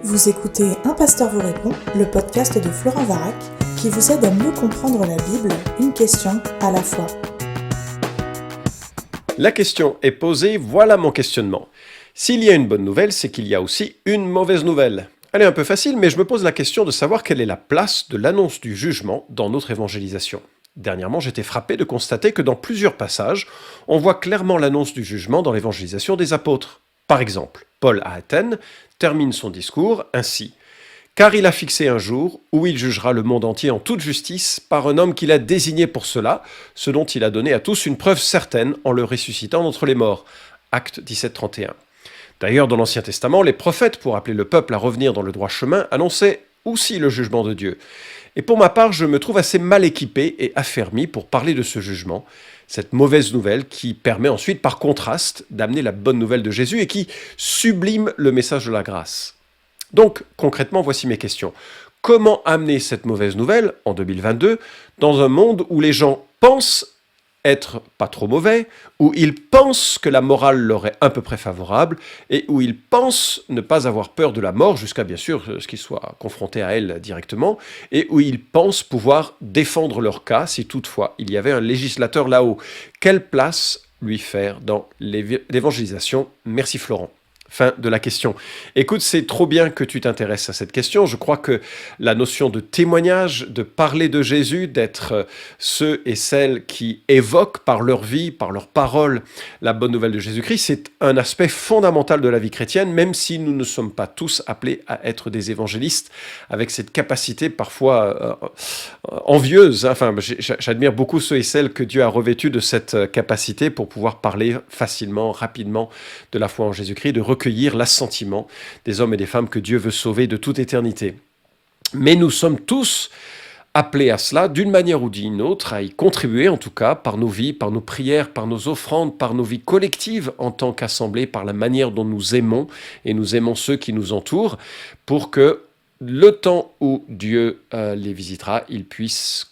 Vous écoutez Un pasteur vous répond, le podcast de Florent Varac, qui vous aide à mieux comprendre la Bible, une question à la fois. La question est posée, voilà mon questionnement. S'il y a une bonne nouvelle, c'est qu'il y a aussi une mauvaise nouvelle. Elle est un peu facile, mais je me pose la question de savoir quelle est la place de l'annonce du jugement dans notre évangélisation. Dernièrement, j'étais frappé de constater que dans plusieurs passages, on voit clairement l'annonce du jugement dans l'évangélisation des apôtres. Par exemple, Paul à Athènes termine son discours ainsi. « Car il a fixé un jour où il jugera le monde entier en toute justice par un homme qu'il a désigné pour cela, ce dont il a donné à tous une preuve certaine en le ressuscitant d'entre les morts. » Acte 17-31. D'ailleurs, dans l'Ancien Testament, les prophètes, pour appeler le peuple à revenir dans le droit chemin, annonçaient aussi le jugement de Dieu. Et pour ma part, je me trouve assez mal équipé et affermi pour parler de ce jugement, cette mauvaise nouvelle qui permet ensuite, par contraste, d'amener la bonne nouvelle de Jésus et qui sublime le message de la grâce. Donc, concrètement, voici mes questions. Comment amener cette mauvaise nouvelle, en 2022, dans un monde où les gens pensent être pas trop mauvais, où ils pensent que la morale leur est à peu près favorable, et où ils pensent ne pas avoir peur de la mort, jusqu'à bien sûr ce qu'ils soient confrontés à elle directement, et où ils pensent pouvoir défendre leur cas si toutefois il y avait un législateur là-haut. Quelle place lui faire dans l'évangélisation ? Merci Florent. Fin de la question. Écoute, c'est trop bien que tu t'intéresses à cette question. Je crois que la notion de témoignage, de parler de Jésus, d'être ceux et celles qui évoquent par leur vie, par leurs paroles, la bonne nouvelle de Jésus-Christ, c'est un aspect fondamental de la vie chrétienne, même si nous ne sommes pas tous appelés à être des évangélistes, avec cette capacité parfois envieuse. Enfin, j'admire beaucoup ceux et celles que Dieu a revêtus de cette capacité pour pouvoir parler facilement, rapidement de la foi en Jésus-Christ, de recueillir l'assentiment des hommes et des femmes que Dieu veut sauver de toute éternité. Mais nous sommes tous appelés à cela, d'une manière ou d'une autre, à y contribuer en tout cas, par nos vies, par nos prières, par nos offrandes, par nos vies collectives en tant qu'assemblée, par la manière dont nous aimons, et nous aimons ceux qui nous entourent, pour que le temps où Dieu les visitera, ils puissent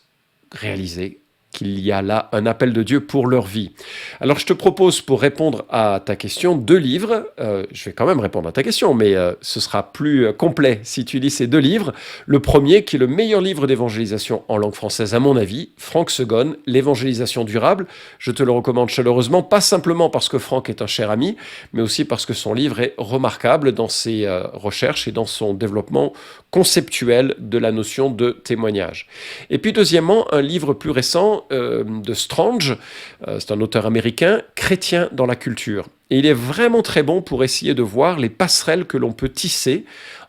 réaliser qu'il y a là un appel de Dieu pour leur vie. Alors je te propose, pour répondre à ta question, 2 livres. Je vais quand même répondre à ta question, mais ce sera plus complet si tu lis ces 2 livres. Le premier, qui est le meilleur livre d'évangélisation en langue française à mon avis, Franck Segonne, L'évangélisation durable. Je te le recommande chaleureusement, pas simplement parce que Franck est un cher ami, mais aussi parce que son livre est remarquable dans ses recherches et dans son développement conceptuel de la notion de témoignage. Et puis deuxièmement, un livre plus récent de Strange, c'est un auteur américain, Chrétien dans la culture. Et il est vraiment très bon pour essayer de voir les passerelles que l'on peut tisser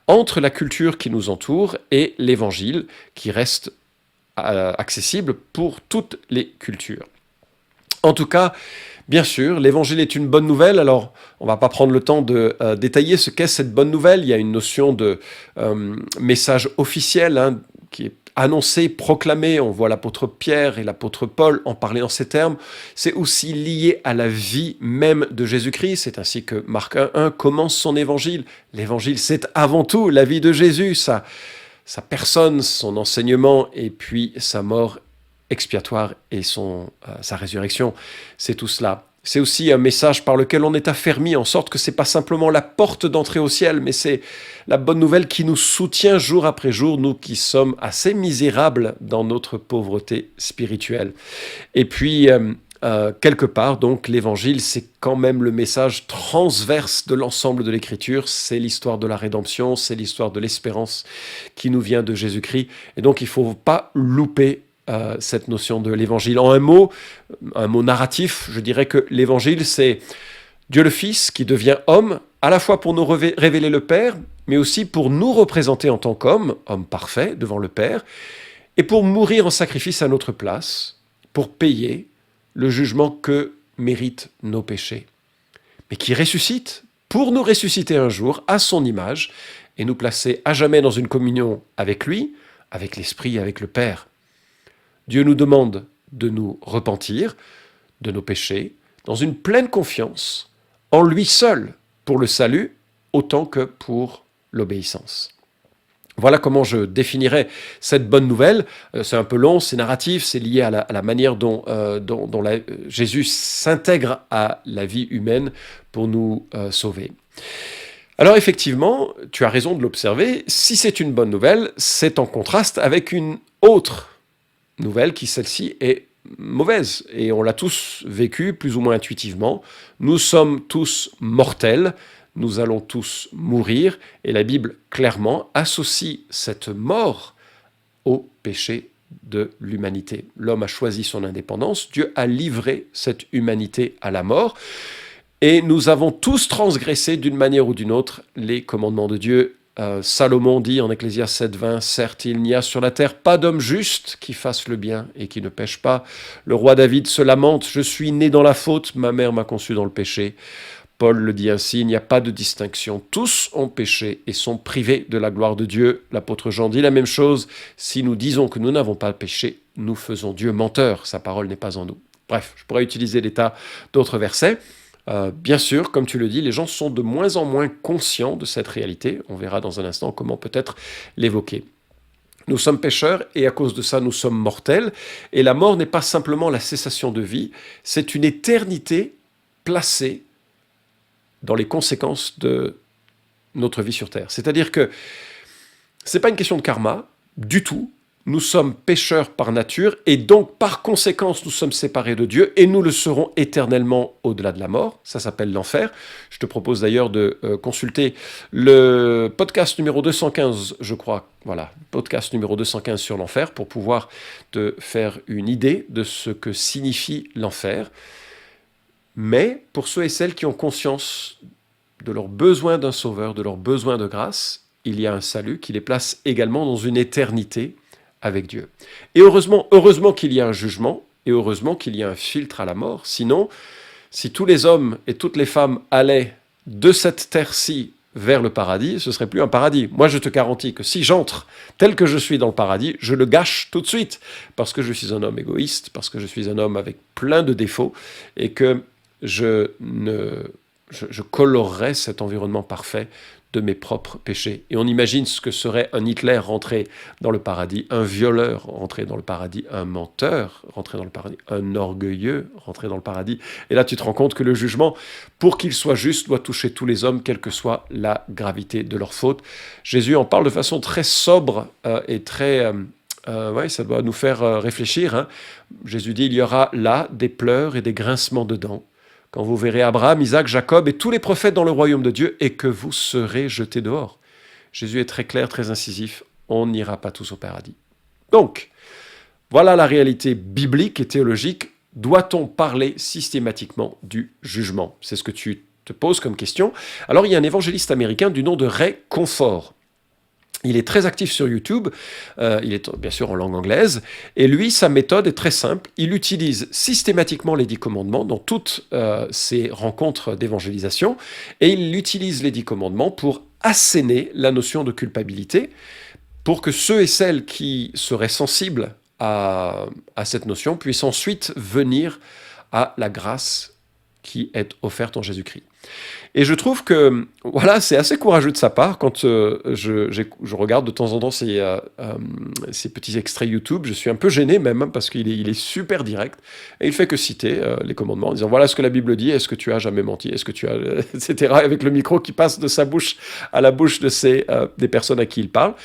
entre la culture qui nous entoure et l'évangile qui reste accessible pour toutes les cultures. En tout cas, bien sûr, l'évangile est une bonne nouvelle. Alors, on ne va pas prendre le temps de détailler ce qu'est cette bonne nouvelle. Il y a une notion de message officiel qui est annoncé, proclamé. On voit l'apôtre Pierre et l'apôtre Paul en parler en ces termes. C'est aussi lié à la vie même de Jésus-Christ. C'est ainsi que Marc 1.1 commence son évangile. L'évangile, c'est avant tout la vie de Jésus, sa personne, son enseignement et puis sa mort expiatoire et sa résurrection. C'est tout cela. C'est aussi un message par lequel on est affermi, en sorte que c'est pas simplement la porte d'entrée au ciel, mais c'est la bonne nouvelle qui nous soutient jour après jour, nous qui sommes assez misérables dans notre pauvreté spirituelle. Et puis, quelque part, donc, l'évangile, c'est quand même le message transverse de l'ensemble de l'Écriture. C'est l'histoire de la rédemption, c'est l'histoire de l'espérance qui nous vient de Jésus-Christ. Et donc, il ne faut pas louper cette notion de l'évangile. En un mot narratif, je dirais que l'évangile, c'est Dieu le Fils qui devient homme, à la fois pour nous révéler le Père, mais aussi pour nous représenter en tant qu'homme, homme parfait devant le Père, et pour mourir en sacrifice à notre place, pour payer le jugement que méritent nos péchés, mais qui ressuscite pour nous ressusciter un jour à son image et nous placer à jamais dans une communion avec lui, avec l'Esprit, avec le Père. Dieu nous demande de nous repentir de nos péchés dans une pleine confiance en lui seul pour le salut autant que pour l'obéissance. Voilà comment je définirais cette bonne nouvelle. C'est un peu long, c'est narratif, c'est lié à la manière dont Jésus s'intègre à la vie humaine pour nous sauver. Alors effectivement, tu as raison de l'observer, si c'est une bonne nouvelle, c'est en contraste avec une autre nouvelle qui, celle-ci, est mauvaise. Et on l'a tous vécu plus ou moins intuitivement. Nous sommes tous mortels, nous allons tous mourir, et la Bible clairement associe cette mort au péché de l'humanité. L'homme a choisi son indépendance, Dieu a livré cette humanité à la mort, et nous avons tous transgressé d'une manière ou d'une autre les commandements de Dieu. Salomon dit en Ecclésiaste 7,20 « Certes, il n'y a sur la terre pas d'homme juste qui fasse le bien et qui ne pêche pas. Le roi David se lamente, je suis né dans la faute, ma mère m'a conçu dans le péché. » Paul le dit ainsi, il n'y a pas de distinction. Tous ont péché et sont privés de la gloire de Dieu. L'apôtre Jean dit la même chose. Si nous disons que nous n'avons pas péché, nous faisons Dieu menteur. Sa parole n'est pas en nous. Bref, je pourrais utiliser des tas d'autres versets. Bien sûr, comme tu le dis, les gens sont de moins en moins conscients de cette réalité. On verra dans un instant comment peut-être l'évoquer. Nous sommes pécheurs et à cause de ça, nous sommes mortels. Et la mort n'est pas simplement la cessation de vie, c'est une éternité placée dans les conséquences de notre vie sur Terre. C'est-à-dire que ce n'est pas une question de karma du tout. Nous sommes pécheurs par nature et donc par conséquence nous sommes séparés de Dieu et nous le serons éternellement au-delà de la mort. Ça s'appelle l'enfer. Je te propose d'ailleurs de consulter le podcast numéro 215, je crois. Voilà, podcast numéro 215 sur l'enfer pour pouvoir te faire une idée de ce que signifie l'enfer. Mais pour ceux et celles qui ont conscience de leur besoin d'un sauveur, de leur besoin de grâce, il y a un salut qui les place également dans une éternité avec Dieu. Et heureusement qu'il y a un jugement, et heureusement qu'il y a un filtre à la mort. Sinon, si tous les hommes et toutes les femmes allaient de cette terre-ci vers le paradis, ce serait plus un paradis. Moi, je te garantis que si j'entre tel que je suis dans le paradis, je le gâche tout de suite, parce que je suis un homme égoïste, parce que je suis un homme avec plein de défauts, et que je colorerais cet environnement parfait de mes propres péchés. Et on imagine ce que serait un Hitler rentré dans le paradis, un violeur rentré dans le paradis, un menteur rentré dans le paradis, un orgueilleux rentré dans le paradis. Et là, tu te rends compte que le jugement, pour qu'il soit juste, doit toucher tous les hommes, quelle que soit la gravité de leur faute. Jésus en parle de façon très sobre et très... ça doit nous faire réfléchir. Hein. Jésus dit, il y aura là des pleurs et des grincements de dents, quand vous verrez Abraham, Isaac, Jacob et tous les prophètes dans le royaume de Dieu et que vous serez jetés dehors. Jésus est très clair, très incisif. On n'ira pas tous au paradis. Donc, voilà la réalité biblique et théologique. Doit-on parler systématiquement du jugement? C'est ce que tu te poses comme question. Alors, il y a un évangéliste américain du nom de Ray Comfort. Il est très actif sur YouTube, il est bien sûr en langue anglaise, et lui, sa méthode est très simple. Il utilise systématiquement les 10 commandements dans toutes ses rencontres d'évangélisation, et il utilise les 10 commandements pour asséner la notion de culpabilité, pour que ceux et celles qui seraient sensibles à cette notion puissent ensuite venir à la grâce qui est offerte en Jésus-Christ. Et je trouve que voilà, c'est assez courageux de sa part quand je regarde de temps en temps ces petits extraits YouTube. Je suis un peu gêné même parce qu'il est super direct et il fait que citer les commandements en disant voilà ce que la Bible dit, est-ce que tu as jamais menti, est-ce que tu as etc. avec le micro qui passe de sa bouche à la bouche de des personnes à qui il parle.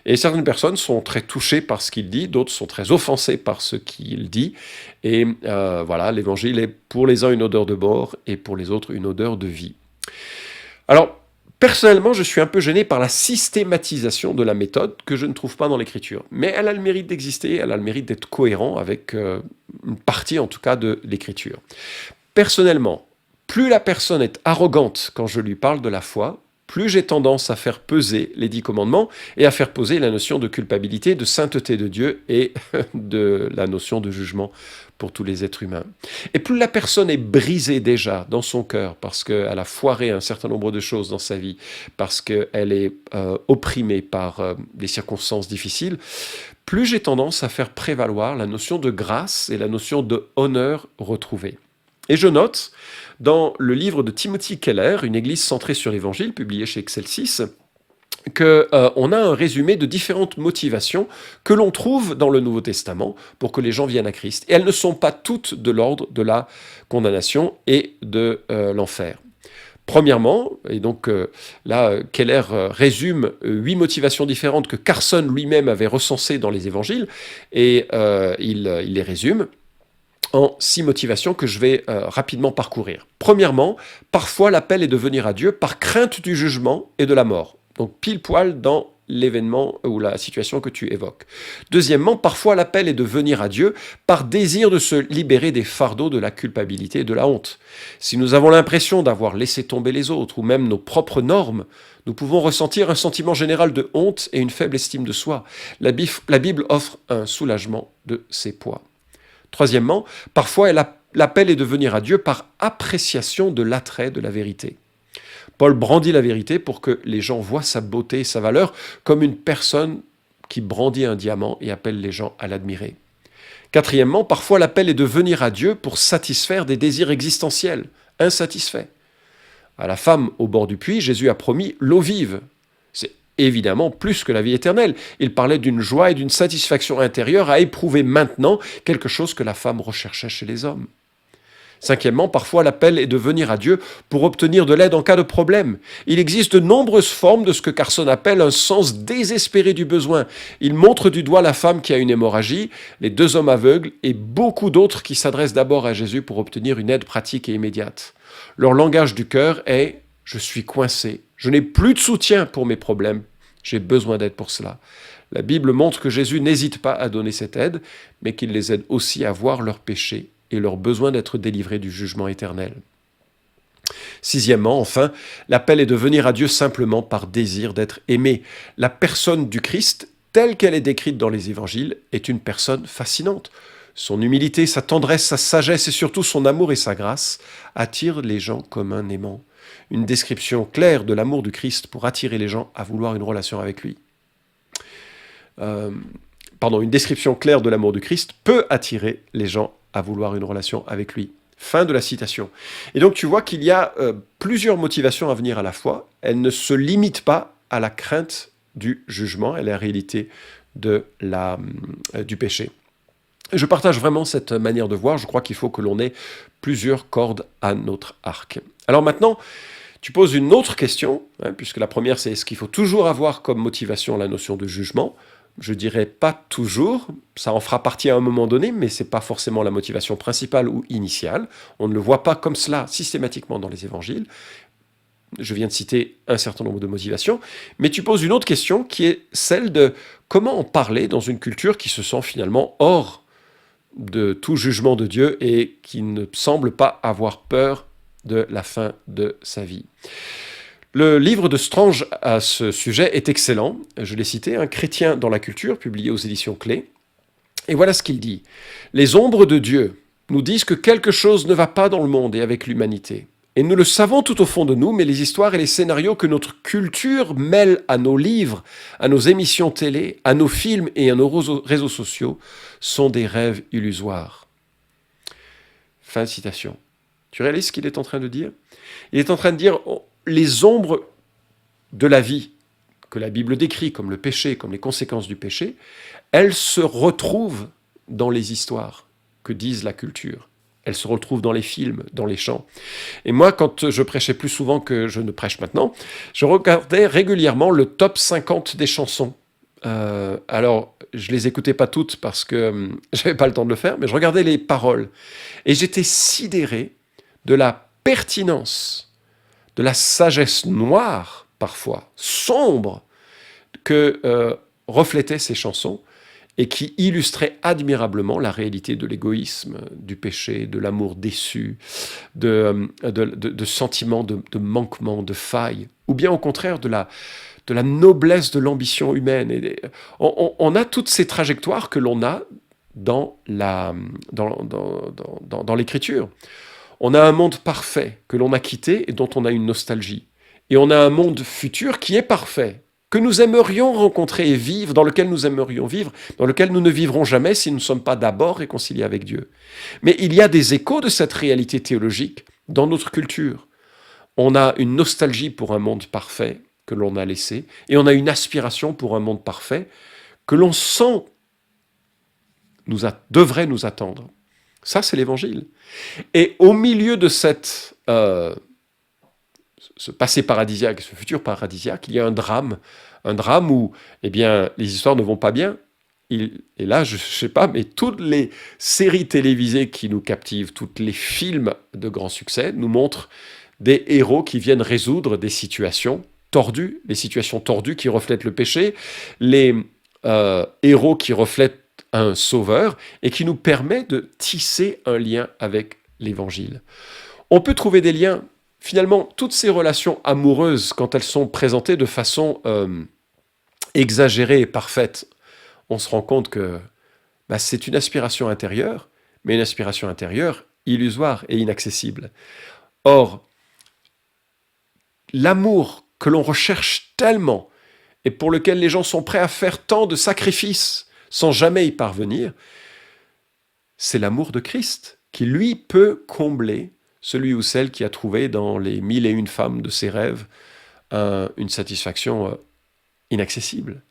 Et certaines personnes sont très touchées par ce qu'il dit, d'autres sont très offensées par ce qu'il dit. Et voilà, l'évangile est pour les uns une odeur de mort et pour les autres une odeur de vie. Alors, personnellement, je suis un peu gêné par la systématisation de la méthode que je ne trouve pas dans l'Écriture. Mais elle a le mérite d'exister, elle a le mérite d'être cohérent avec une partie, en tout cas, de l'Écriture. Personnellement, plus la personne est arrogante quand je lui parle de la foi, plus j'ai tendance à faire peser les 10 commandements et à faire poser la notion de culpabilité, de sainteté de Dieu et de la notion de jugement pour tous les êtres humains. Et plus la personne est brisée déjà dans son cœur parce qu'elle a foiré un certain nombre de choses dans sa vie, parce qu'elle est opprimée par des circonstances difficiles, plus j'ai tendance à faire prévaloir la notion de grâce et la notion de honneur retrouvée. Et je note, dans le livre de Timothy Keller, Une église centrée sur l'évangile, publié chez Excelsis, qu'on a un résumé de différentes motivations que l'on trouve dans le Nouveau Testament pour que les gens viennent à Christ. Et elles ne sont pas toutes de l'ordre de la condamnation et de l'enfer. Premièrement, et donc là, Keller résume 8 motivations différentes que Carson lui-même avait recensées dans les évangiles, et il les résume en 6 motivations que je vais rapidement parcourir. Premièrement, parfois l'appel est de venir à Dieu par crainte du jugement et de la mort. Donc pile poil dans l'événement ou la situation que tu évoques. Deuxièmement, parfois l'appel est de venir à Dieu par désir de se libérer des fardeaux de la culpabilité et de la honte. Si nous avons l'impression d'avoir laissé tomber les autres ou même nos propres normes, nous pouvons ressentir un sentiment général de honte et une faible estime de soi. La Bible offre un soulagement de ces poids. Troisièmement, parfois l'appel est de venir à Dieu par appréciation de l'attrait de la vérité. Paul brandit la vérité pour que les gens voient sa beauté et sa valeur comme une personne qui brandit un diamant et appelle les gens à l'admirer. Quatrièmement, parfois l'appel est de venir à Dieu pour satisfaire des désirs existentiels, insatisfaits. À la femme au bord du puits, Jésus a promis l'eau vive. C'est évidemment plus que la vie éternelle. Il parlait d'une joie et d'une satisfaction intérieure à éprouver maintenant quelque chose que la femme recherchait chez les hommes. Cinquièmement, parfois l'appel est de venir à Dieu pour obtenir de l'aide en cas de problème. Il existe de nombreuses formes de ce que Carson appelle un sens désespéré du besoin. Il montre du doigt la femme qui a une hémorragie, les 2 hommes aveugles et beaucoup d'autres qui s'adressent d'abord à Jésus pour obtenir une aide pratique et immédiate. Leur langage du cœur est « je suis coincé, je n'ai plus de soutien pour mes problèmes, j'ai besoin d'aide pour cela ». La Bible montre que Jésus n'hésite pas à donner cette aide, mais qu'il les aide aussi à voir leurs péchés et leur besoin d'être délivrés du jugement éternel. Sixièmement, enfin, l'appel est de venir à Dieu simplement par désir d'être aimé. La personne du Christ, telle qu'elle est décrite dans les évangiles, est une personne fascinante. Son humilité, sa tendresse, sa sagesse et surtout son amour et sa grâce attirent les gens comme un aimant. Une description claire de l'amour du Christ pour attirer les gens à vouloir une relation avec lui. Une description claire de l'amour du Christ peut attirer les gens à vouloir une relation avec lui. Fin de la citation. Et donc tu vois qu'il y a plusieurs motivations à venir à la fois. Elles ne se limitent pas à la crainte du jugement et la réalité du péché. Je partage vraiment cette manière de voir. Je crois qu'il faut que l'on ait plusieurs cordes à notre arc. Alors maintenant, tu poses une autre question, puisque la première c'est est-ce qu'il faut toujours avoir comme motivation la notion de jugement ? Je dirais pas toujours, ça en fera partie à un moment donné, mais c'est pas forcément la motivation principale ou initiale. On ne le voit pas comme cela systématiquement dans les évangiles. Je viens de citer un certain nombre de motivations, mais tu poses une autre question qui est celle de comment en parler dans une culture qui se sent finalement hors de tout jugement de Dieu et qui ne semble pas avoir peur de la fin de sa vie. Le livre de Strange à ce sujet est excellent. Je l'ai cité, Un chrétien dans la culture, publié aux éditions Clé. Et voilà ce qu'il dit. Les ombres de Dieu nous disent que quelque chose ne va pas dans le monde et avec l'humanité. Et nous le savons tout au fond de nous, mais les histoires et les scénarios que notre culture mêle à nos livres, à nos émissions télé, à nos films et à nos réseaux sociaux sont des rêves illusoires. Fin de citation. Tu réalises ce qu'il est en train de dire ? Il est en train de dire les ombres de la vie que la Bible décrit comme le péché, comme les conséquences du péché, elles se retrouvent dans les histoires que disent la culture. Elles se retrouvent dans les films, dans les chants. Et moi, quand je prêchais plus souvent que je ne prêche maintenant, je regardais régulièrement le top 50 des chansons. Alors, je les écoutais pas toutes parce que j'avais pas le temps de le faire, mais je regardais les paroles. Et j'étais sidéré de la pertinence, de la sagesse noire, parfois, sombre, que reflétaient ces chansons et qui illustraient admirablement la réalité de l'égoïsme, du péché, de l'amour déçu, de sentiments de manquement, de faille, ou bien au contraire de la noblesse de l'ambition humaine. Et on a toutes ces trajectoires que l'on a dans l'écriture. On a un monde parfait que l'on a quitté et dont on a une nostalgie. Et on a un monde futur qui est parfait, que nous aimerions rencontrer et vivre, dans lequel nous aimerions vivre, dans lequel nous ne vivrons jamais si nous ne sommes pas d'abord réconciliés avec Dieu. Mais il y a des échos de cette réalité théologique dans notre culture. On a une nostalgie pour un monde parfait que l'on a laissé, et on a une aspiration pour un monde parfait que l'on sent devrait nous attendre. Ça, c'est l'Évangile. Et au milieu de cette ce passé paradisiaque, ce futur paradisiaque, il y a un drame où les histoires ne vont pas bien. Et là, je ne sais pas, mais toutes les séries télévisées qui nous captivent, tous les films de grand succès nous montrent des héros qui viennent résoudre des situations tordues, les situations tordues qui reflètent le péché, les héros qui reflètent un sauveur et qui nous permet de tisser un lien avec l'Évangile. On peut trouver des liens. Finalement, toutes ces relations amoureuses, quand elles sont présentées de façon exagérée et parfaite, on se rend compte que c'est une aspiration intérieure, mais une aspiration intérieure illusoire et inaccessible. Or, l'amour que l'on recherche tellement et pour lequel les gens sont prêts à faire tant de sacrifices sans jamais y parvenir, c'est l'amour de Christ qui, lui, peut combler celui ou celle qui a trouvé dans les 1001 femmes de ses rêves une satisfaction inaccessible.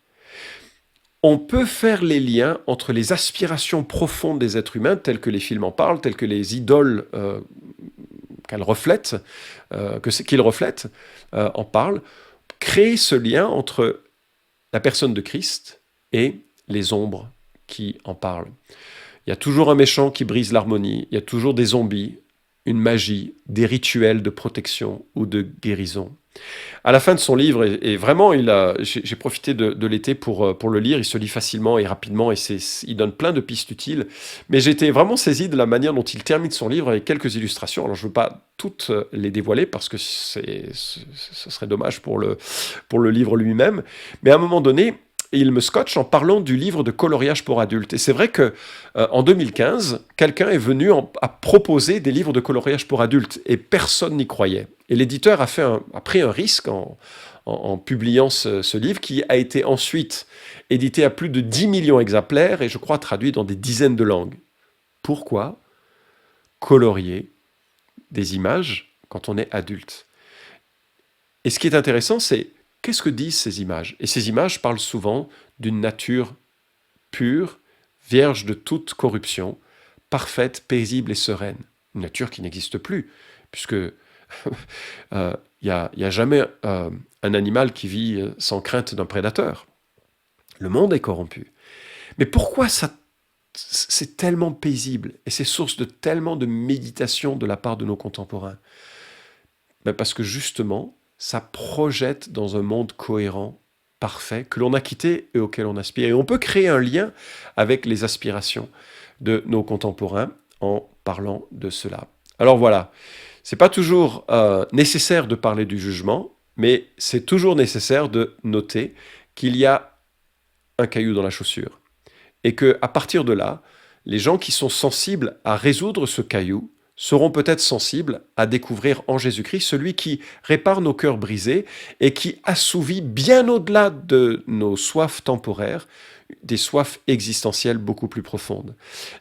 On peut faire les liens entre les aspirations profondes des êtres humains, telles que les films en parlent, telles que les idoles qu'ils reflètent, en parlent, créer ce lien entre la personne de Christ et les ombres qui en parlent. Il y a toujours un méchant qui brise l'harmonie, il y a toujours des zombies, une magie, des rituels de protection ou de guérison. À la fin de son livre, et vraiment, j'ai profité de l'été pour le lire, il se lit facilement et rapidement, et il donne plein de pistes utiles, mais j'étais vraiment saisi de la manière dont il termine son livre avec quelques illustrations. Alors je ne veux pas toutes les dévoiler, parce que ce serait dommage pour le livre lui-même, mais à un moment donné, il me scotche en parlant du livre de coloriage pour adultes. Et c'est vrai qu'en 2015, quelqu'un est venu à proposer des livres de coloriage pour adultes, et personne n'y croyait. Et l'éditeur a pris un risque en publiant ce livre, qui a été ensuite édité à plus de 10 millions d'exemplaires, et je crois traduit dans des dizaines de langues. Pourquoi colorier des images quand on est adulte? Et ce qui est intéressant, c'est qu'est-ce que disent ces images? Et ces images parlent souvent d'une nature pure, vierge de toute corruption, parfaite, paisible et sereine. Une nature qui n'existe plus, puisque il n'y a jamais un animal qui vit sans crainte d'un prédateur. Le monde est corrompu. Mais pourquoi c'est tellement paisible et c'est source de tellement de méditation de la part de nos contemporains? Parce que justement, ça projette dans un monde cohérent, parfait, que l'on a quitté et auquel on aspire. Et on peut créer un lien avec les aspirations de nos contemporains en parlant de cela. Alors voilà, c'est pas toujours nécessaire de parler du jugement, mais c'est toujours nécessaire de noter qu'il y a un caillou dans la chaussure. Et qu'à partir de là, les gens qui sont sensibles à résoudre ce caillou seront peut-être sensibles à découvrir en Jésus-Christ celui qui répare nos cœurs brisés et qui assouvit bien au-delà de nos soifs temporaires, des soifs existentielles beaucoup plus profondes.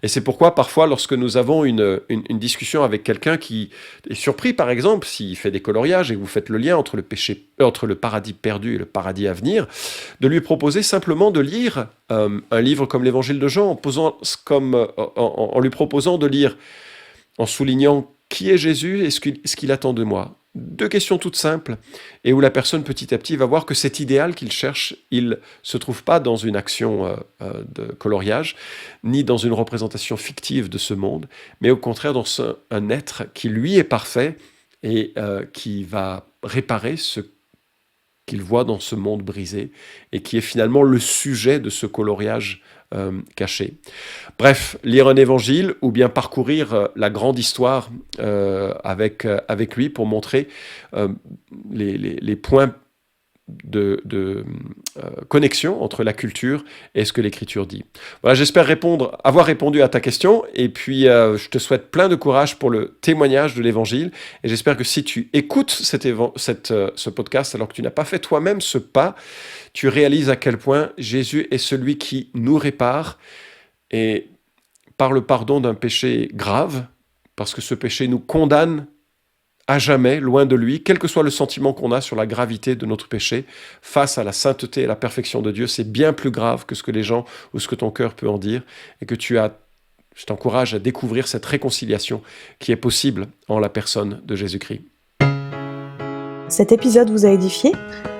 Et c'est pourquoi parfois lorsque nous avons une discussion avec quelqu'un qui est surpris, par exemple, s'il fait des coloriages et que vous faites le lien entre le paradis perdu et le paradis à venir, de lui proposer simplement de lire un livre comme l'Évangile de Jean, en lui proposant de lire, en soulignant qui est Jésus et ce qu'il attend de moi. 2 questions toutes simples, et où la personne petit à petit va voir que cet idéal qu'il cherche, il ne se trouve pas dans une action de coloriage, ni dans une représentation fictive de ce monde, mais au contraire dans un être qui lui est parfait et qui va réparer ce qu'il voit dans ce monde brisé, et qui est finalement le sujet de ce coloriage caché. Bref, lire un évangile ou bien parcourir la grande histoire avec lui pour montrer les points de connexion entre la culture et ce que l'Écriture dit. Voilà, j'espère avoir répondu à ta question, et puis je te souhaite plein de courage pour le témoignage de l'Évangile, et j'espère que si tu écoutes ce podcast alors que tu n'as pas fait toi-même ce pas, tu réalises à quel point Jésus est celui qui nous répare, et par le pardon d'un péché grave, parce que ce péché nous condamne à jamais, loin de lui, quel que soit le sentiment qu'on a sur la gravité de notre péché, face à la sainteté et la perfection de Dieu, c'est bien plus grave que ce que les gens ou ce que ton cœur peut en dire, et que je t'encourage à découvrir cette réconciliation qui est possible en la personne de Jésus-Christ. Cet épisode vous a édifié ?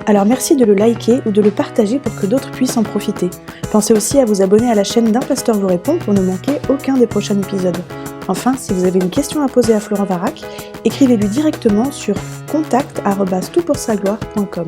Alors merci de le liker ou de le partager pour que d'autres puissent en profiter. Pensez aussi à vous abonner à la chaîne d'Un Pasteur vous répond pour ne manquer aucun des prochains épisodes. Enfin, si vous avez une question à poser à Florent Varac, écrivez-lui directement sur contact@toutpoursagloire.com.